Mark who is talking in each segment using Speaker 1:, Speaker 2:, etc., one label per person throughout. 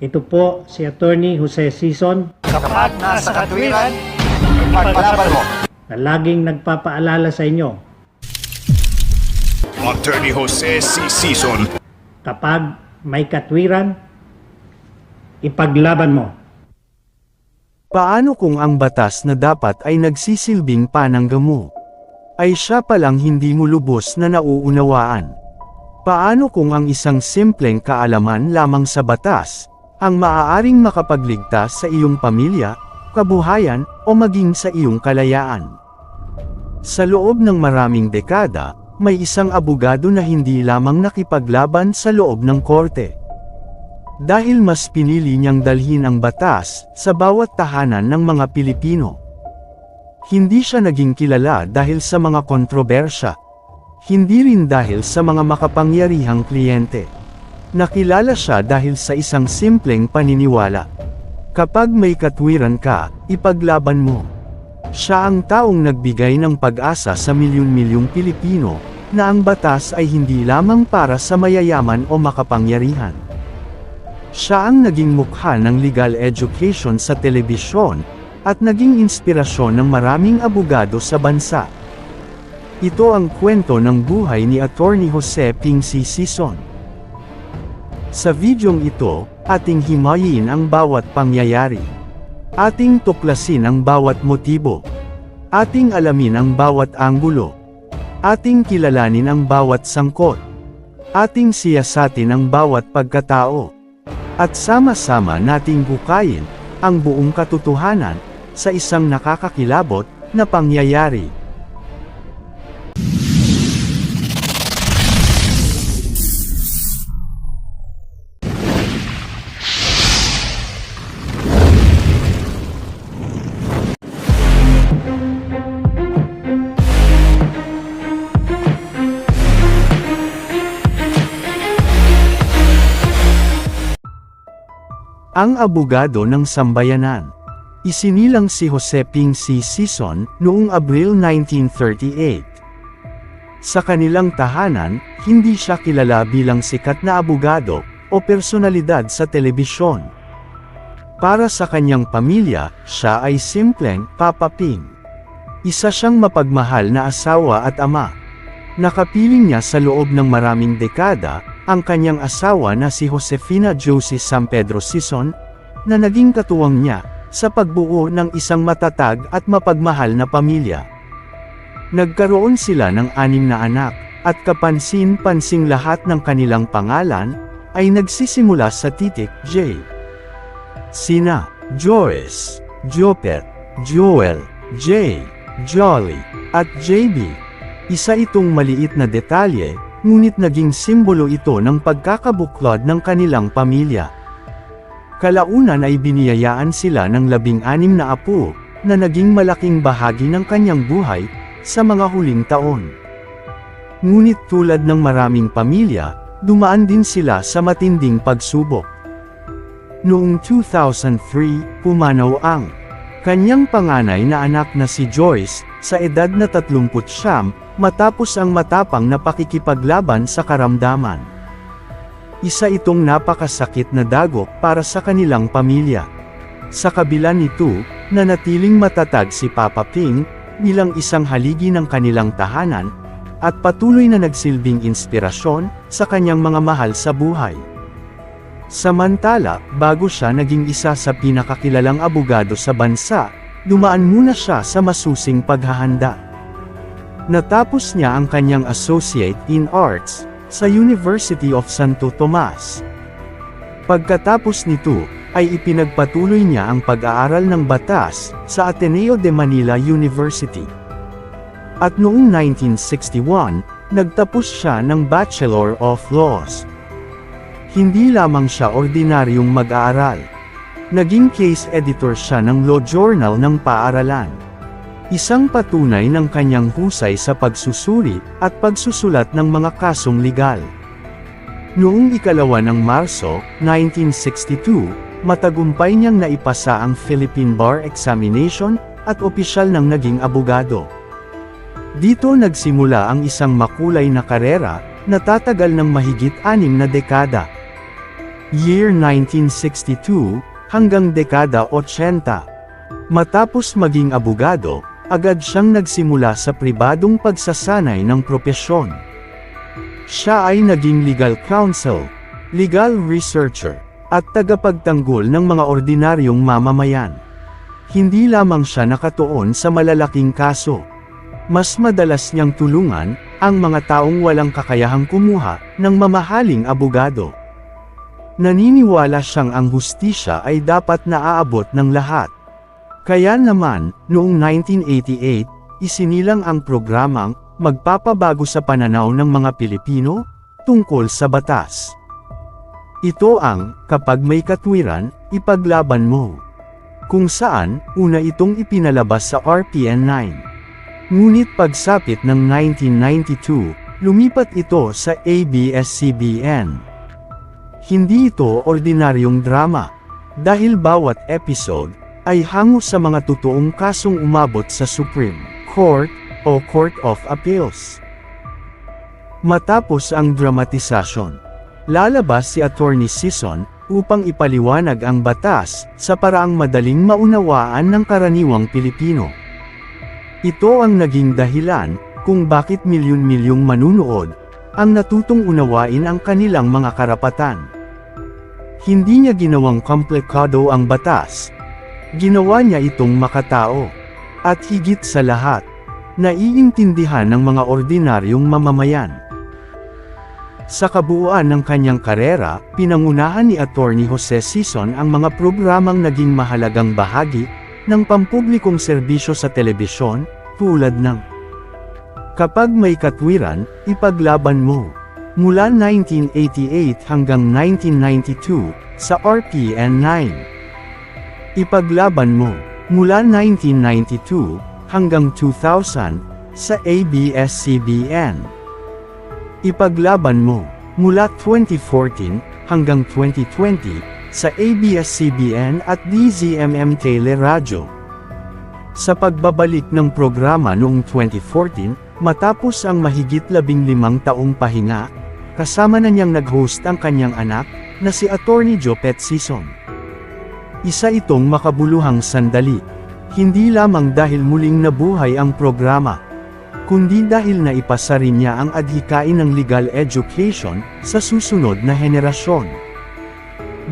Speaker 1: Ito po si Attorney Jose Sison
Speaker 2: Kapag nasa katwiran, ipaglaban mo.
Speaker 1: na laging nagpapaalala sa inyo
Speaker 3: Attorney Jose C. Sison.
Speaker 1: kapag may katwiran, ipaglaban mo.
Speaker 4: Paano kung ang batas na dapat ay nagsisilbing panangga mo ay siya palang hindi mo lubos na nauunawaan? Paano kung ang isang simpleng kaalaman lamang sa batas ang maaaring makapagligtas sa iyong pamilya, kabuhayan, o maging sa iyong kalayaan? Sa loob ng maraming dekada, may isang abogado na hindi lamang nakipaglaban sa loob ng korte. Dahil mas pinili niyang dalhin ang batas sa bawat tahanan ng mga Pilipino. Hindi siya naging kilala dahil sa mga kontrobersya. Hindi rin dahil sa mga makapangyarihang kliyente. Nakilala siya dahil sa isang simpleng paniniwala. Kapag may katwiran ka, ipaglaban mo. Siya ang taong nagbigay ng pag-asa sa milyon-milyong Pilipino na ang batas ay hindi lamang para sa mayayaman o makapangyarihan. Siya ang naging mukha ng legal education sa telebisyon at naging inspirasyon ng maraming abogado sa bansa. Ito ang kwento ng buhay ni Attorney Jose Ping C. Sison. Sa videong ito, ating himayin ang bawat pangyayari. Ating tuklasin ang bawat motibo. Ating alamin ang bawat anggulo. Ating kilalanin ang bawat sangkot. Ating siyasatin ang bawat pagkatao. At sama-sama nating bukayin ang buong katotohanan sa isang nakakakilabot na pangyayari. Ang abogado ng sambayanan. Isinilang si Jose Ping C. Sison noong Abril 1938. Sa kanilang tahanan, hindi siya kilala bilang sikat na abogado o personalidad sa telebisyon. Para sa kanyang pamilya, siya ay simpleng Papa Ping. Isa siyang mapagmahal na asawa at ama. Nakapiling niya sa loob ng maraming dekada ang kanyang asawa na si Josefina Josie San Pedro Sison, na naging katuwang niya sa pagbuo ng isang matatag at mapagmahal na pamilya. Nagkaroon sila ng 6 na anak, at kapansin-pansing lahat ng kanilang pangalan ay nagsisimula sa titik J. Sina Joyce, Jopet, Joel, J, Jolly, at JB. Isa itong maliit na detalye, ngunit naging simbolo ito ng pagkakabuklod ng kanilang pamilya. Kalaunan ay biniyayaan sila ng 16 na apo, na naging malaking bahagi ng kanyang buhay, sa mga huling taon. Ngunit tulad ng maraming pamilya, dumaan din sila sa matinding pagsubok. Noong 2003, pumanaw ang kanyang panganay na anak na si Joyce, sa edad na 39, matapos ang matapang na pakikipaglaban sa karamdaman. Isa itong napakasakit na dagok para sa kanilang pamilya. Sa kabila nito, nanatiling matatag si Papa Ping, bilang isang haligi ng kanilang tahanan, at patuloy na nagsilbing inspirasyon sa kanyang mga mahal sa buhay. Samantala, bago siya naging isa sa pinakakilalang abogado sa bansa, dumaan muna siya sa masusing paghahanda. Natapos niya ang kanyang Associate in Arts sa University of Santo Tomas. Pagkatapos nito, ay ipinagpatuloy niya ang pag-aaral ng batas sa Ateneo de Manila University. At noong 1961, nagtapos siya ng Bachelor of Laws. Hindi lamang siya ordinaryong mag-aaral. Naging case editor siya ng Law Journal ng paaralan. Isang patunay ng kanyang husay sa pagsusuri at pagsusulat ng mga kasong legal. Noong 2 ng Marso, 1962, matagumpay niyang naipasa ang Philippine Bar Examination at opisyal nang naging abogado. Dito nagsimula ang isang makulay na karera na tatagal ng mahigit 6 na dekada. year 1962, hanggang dekada 80. Matapos maging abogado, agad siyang nagsimula sa pribadong pagsasanay ng propesyon. Siya ay naging legal counsel, legal researcher, at tagapagtanggol ng mga ordinaryong mamamayan. Hindi lamang siya nakatuon sa malalaking kaso. Mas madalas niyang tulungan ang mga taong walang kakayahang kumuha ng mamahaling abogado. Naniniwala siyang ang hustisya ay dapat naaabot ng lahat. Kaya naman, noong 1988, isinilang ang programang Magpapabago sa Pananaw ng mga Pilipino tungkol sa batas. Ito ang Kapag May Katwiran, Ipaglaban Mo, kung saan una itong ipinalabas sa RPN 9. Ngunit pagsapit ng 1992, lumipat ito sa ABS-CBN. Hindi ito ordinaryong drama, dahil bawat episode ay hango sa mga totoong kasong umabot sa Supreme Court o Court of Appeals. Matapos ang dramatisasyon, lalabas si Attorney Sison upang ipaliwanag ang batas sa paraang madaling maunawaan ng karaniwang Pilipino. Ito ang naging dahilan kung bakit milyon-milyong manunood ang natutong unawain ang kanilang mga karapatan. Hindi niya ginawang komplikado ang batas. Ginawa niya itong makatao. At higit sa lahat, naiintindihan ng mga ordinaryong mamamayan. Sa kabuuan ng kanyang karera, pinangunahan ni Attorney Jose Sison ang mga programang naging mahalagang bahagi ng pampublikong serbisyo sa telebisyon, tulad ng Kapag May Katwiran, Ipaglaban Mo, mula 1988 hanggang 1992, sa RPN 9. Ipaglaban Mo, mula 1992 hanggang 2000, sa ABS-CBN. Ipaglaban Mo, mula 2014 hanggang 2020, sa ABS-CBN at DZMM Teleradyo. Sa pagbabalik ng programa noong 2014, matapos ang mahigit 15 taong pahinga, kasama na niyang nag-host ang kanyang anak, na si Attorney Jopet Sison. Isa itong makabuluhang sandali, hindi lamang dahil muling nabuhay ang programa, kundi dahil naipasa rin niya ang adhikain ng legal education sa susunod na henerasyon.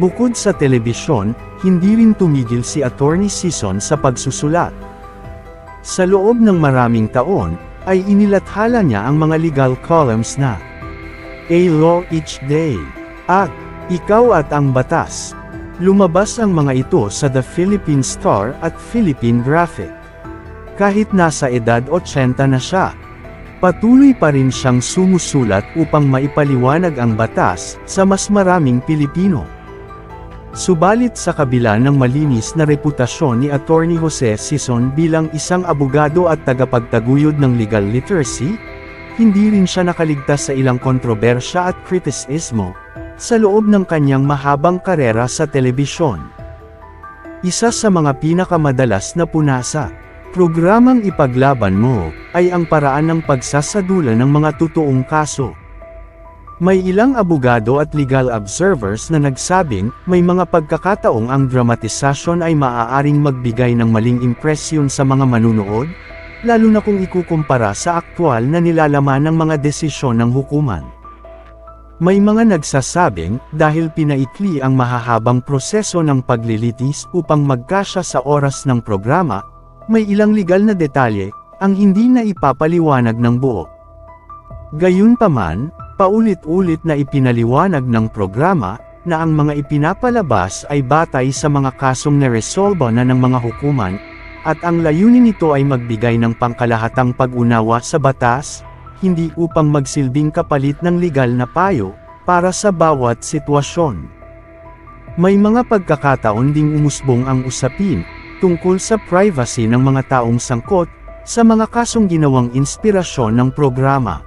Speaker 4: Bukod sa telebisyon, hindi rin tumigil si Attorney Sison sa pagsusulat. Sa loob ng maraming taon, ay inilathala niya ang mga legal columns na A Law Each Day at Ikaw at ang Batas. Lumabas ang mga ito sa The Philippine Star at Philippine Graphic. Kahit nasa edad 80 na siya, patuloy pa rin siyang sumusulat upang maipaliwanag ang batas sa mas maraming Pilipino. Subalit sa kabila ng malinis na reputasyon ni Attorney Jose Sison bilang isang abogado at tagapagtaguyod ng legal literacy, hindi rin siya nakaligtas sa ilang kontrobersya at kritisismo sa loob ng kanyang mahabang karera sa telebisyon. Isa sa mga pinakamadalas na punasa, programang Ipaglaban Mo, ay ang paraan ng pagsasadula ng mga totoong kaso. May ilang abogado at legal observers na nagsabing, may mga pagkakataong ang dramatisasyon ay maaaring magbigay ng maling impresyon sa mga manunood, lalo na kung ikukumpara sa aktwal na nilalaman ng mga desisyon ng hukuman. May mga nagsasabing, dahil pinaikli ang mahahabang proseso ng paglilitis upang magkasya sa oras ng programa, may ilang legal na detalye ang hindi na ipapaliwanag ng buo. Gayunpaman, paulit-ulit na ipinaliwanag ng programa na ang mga ipinapalabas ay batay sa mga kasong naresolba na ng mga hukuman, at ang layunin nito ay magbigay ng pangkalahatang pag-unawa sa batas, hindi upang magsilbing kapalit ng legal na payo para sa bawat sitwasyon. May mga pagkakataon ding umusbong ang usapin tungkol sa privacy ng mga taong sangkot sa mga kasong ginawang inspirasyon ng programa.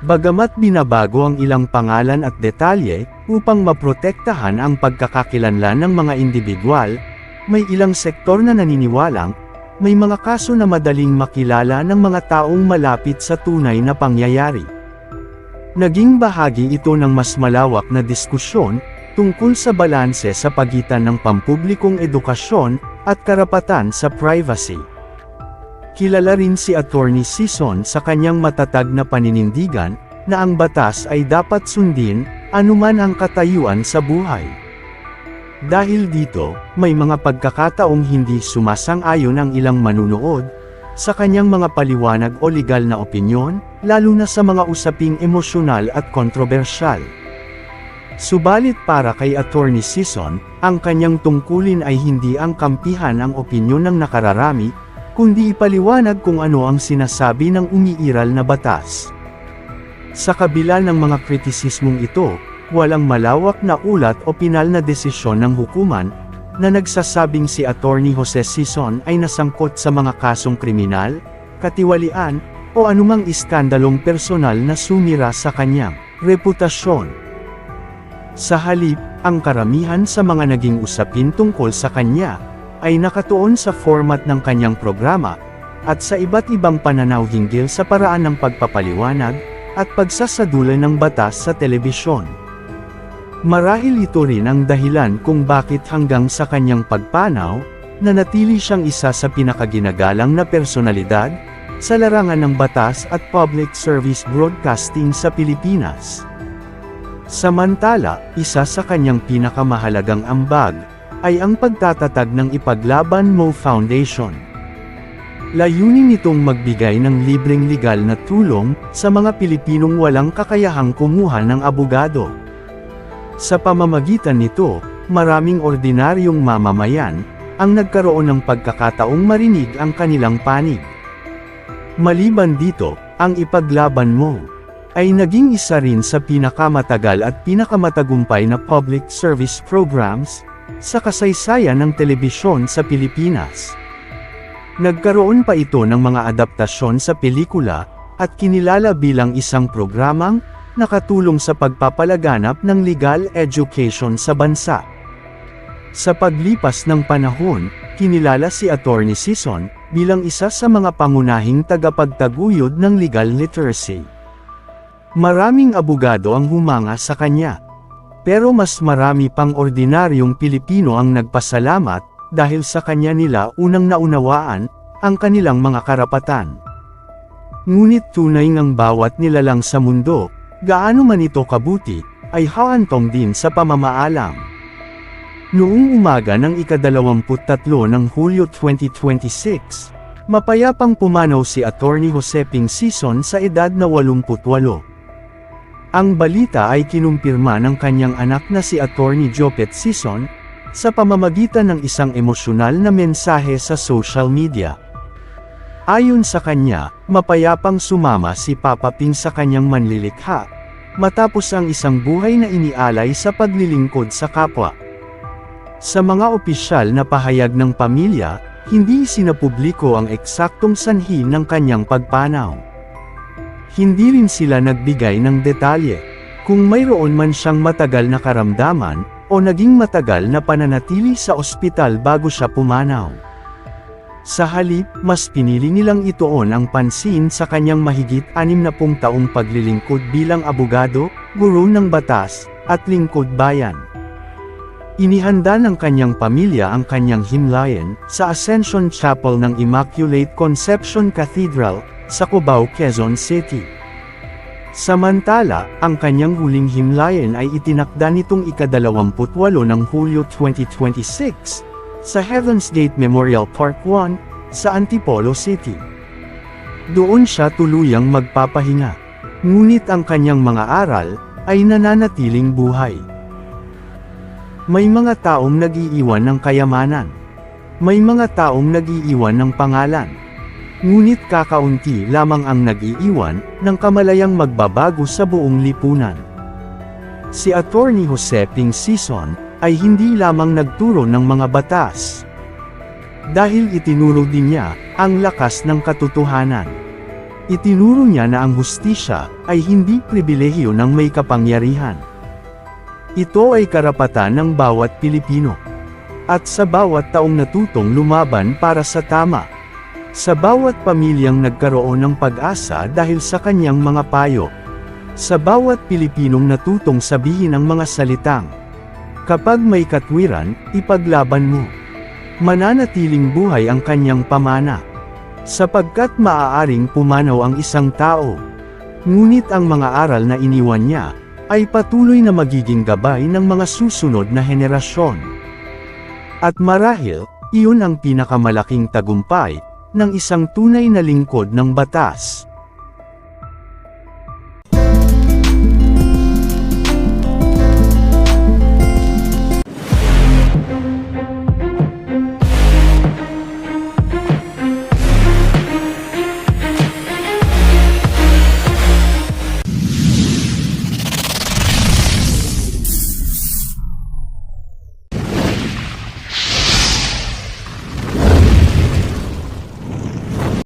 Speaker 4: Bagamat binabago ang ilang pangalan at detalye upang maprotektahan ang pagkakakilanlan ng mga individual, may ilang sektor na naniniwalang may mga kaso na madaling makilala ng mga taong malapit sa tunay na pangyayari. Naging bahagi ito ng mas malawak na diskusyon tungkol sa balanse sa pagitan ng pampublikong edukasyon at karapatan sa privacy. Kilala rin si Attorney Sison sa kanyang matatag na paninindigan na ang batas ay dapat sundin, anuman ang katayuan sa buhay. Dahil dito, may mga pagkakataong hindi sumasang-ayon ang ilang manunood sa kanyang mga paliwanag o legal na opinyon, lalo na sa mga usaping emosyonal at kontrobersyal. Subalit para kay Attorney Sison, ang kanyang tungkulin ay hindi ang kampihan ang opinyon ng nakararami, kundi ipaliwanag kung ano ang sinasabi ng umiiral na batas. Sa kabila ng mga kritisismong ito, walang malawak na ulat o pinal na desisyon ng hukuman na nagsasabing si Attorney Jose Sison ay nasangkot sa mga kasong kriminal, katiwalian, o anumang iskandalong personal na sumira sa kanyang reputasyon. Sa halip, ang karamihan sa mga naging usapin tungkol sa kanya ay nakatuon sa format ng kanyang programa at sa iba't ibang pananaw hinggil sa paraan ng pagpapaliwanag at pagsasadula ng batas sa telebisyon. Marahil ito rin ang dahilan kung bakit hanggang sa kanyang pagpanaw, nanatili siyang isa sa pinakaginagalang na personalidad sa larangan ng batas at public service broadcasting sa Pilipinas. Samantala, isa sa kanyang pinakamahalagang ambag ay ang pagtatatag ng Ipaglaban Mo Foundation. Layunin nitong magbigay ng libreng legal na tulong sa mga Pilipinong walang kakayahang kumuha ng abogado. Sa pamamagitan nito, maraming ordinaryong mamamayan ang nagkaroon ng pagkakataong marinig ang kanilang panig. Maliban dito, ang Ipaglaban Mo ay naging isa rin sa pinakamatagal at pinakamatagumpay na public service programs sa kasaysayan ng telebisyon sa Pilipinas. Nagkaroon pa ito ng mga adaptasyon sa pelikula at kinilala bilang isang programang nakatulong sa pagpapalaganap ng legal education sa bansa. Sa paglipas ng panahon, kinilala si Attorney Sison bilang isa sa mga pangunahing tagapagtaguyod ng legal literacy. Maraming abogado ang humanga sa kanya. Pero mas marami pang ordinaryong Pilipino ang nagpasalamat dahil sa kanya nila unang naunawaan ang kanilang mga karapatan. Ngunit tunay ngang bawat nilalang sa mundo, gaano man ito kabuti, ay hahantong din sa pamamaalam. Noong umaga ng ika-23 ng Hulyo 2026, mapayapang pumanaw si Attorney Jose Ping Sison sa edad na 88. Ang balita ay kinumpirma ng kanyang anak na si Attorney Jopet Sison, sa pamamagitan ng isang emosyonal na mensahe sa social media. Ayon sa kanya, mapayapang sumama si Papa Ping sa kanyang manlilikha, matapos ang isang buhay na inialay sa paglilingkod sa kapwa. Sa mga opisyal na pahayag ng pamilya, hindi sinapubliko ang eksaktong sanhi ng kanyang pagpanaw. Hindi rin sila nagbigay ng detalye, kung mayroon man siyang matagal na karamdaman, o naging matagal na pananatili sa ospital bago siya pumanaw. Sa halip, mas pinili nilang ituon ang pansin sa kanyang mahigit 60 taong paglilingkod bilang abogado, guro ng batas, at lingkod bayan. Inihanda ng kanyang pamilya ang kanyang himlayan sa Ascension Chapel ng Immaculate Conception Cathedral, sa Cubao, Quezon City. Samantala, ang kanyang huling himlayan ay itinakda nitong ika-28 ng Hulyo 2026, sa Heaven's Gate Memorial Park 1, sa Antipolo City. Doon siya tuluyang magpapahinga. Ngunit ang kanyang mga aral ay nananatiling buhay. May mga taong nag-iiwan ng kayamanan. May mga taong nag-iiwan ng pangalan. Ngunit kakaunti lamang ang nag-iiwan ng kamalayang magbabago sa buong lipunan. Si Attorney Jose Ping Sison ay hindi lamang nagturo ng mga batas. Dahil itinuro din niya ang lakas ng katotohanan. Itinuro niya na ang hustisya ay hindi pribilehiyo ng may kapangyarihan. Ito ay karapatan ng bawat Pilipino. At sa bawat taong natutong lumaban para sa tama. Sa bawat pamilyang nagkaroon ng pag-asa dahil sa kanyang mga payo. Sa bawat Pilipinong natutong sabihin ang mga salitang, Kapag may katwiran, ipaglaban mo. Mananatiling buhay ang kanyang pamana. Sapagkat maaaring pumanaw ang isang tao. Ngunit ang mga aral na iniwan niya, ay patuloy na magiging gabay ng mga susunod na henerasyon. At marahil, iyon ang pinakamalaking tagumpay, ng isang tunay na lingkod ng batas.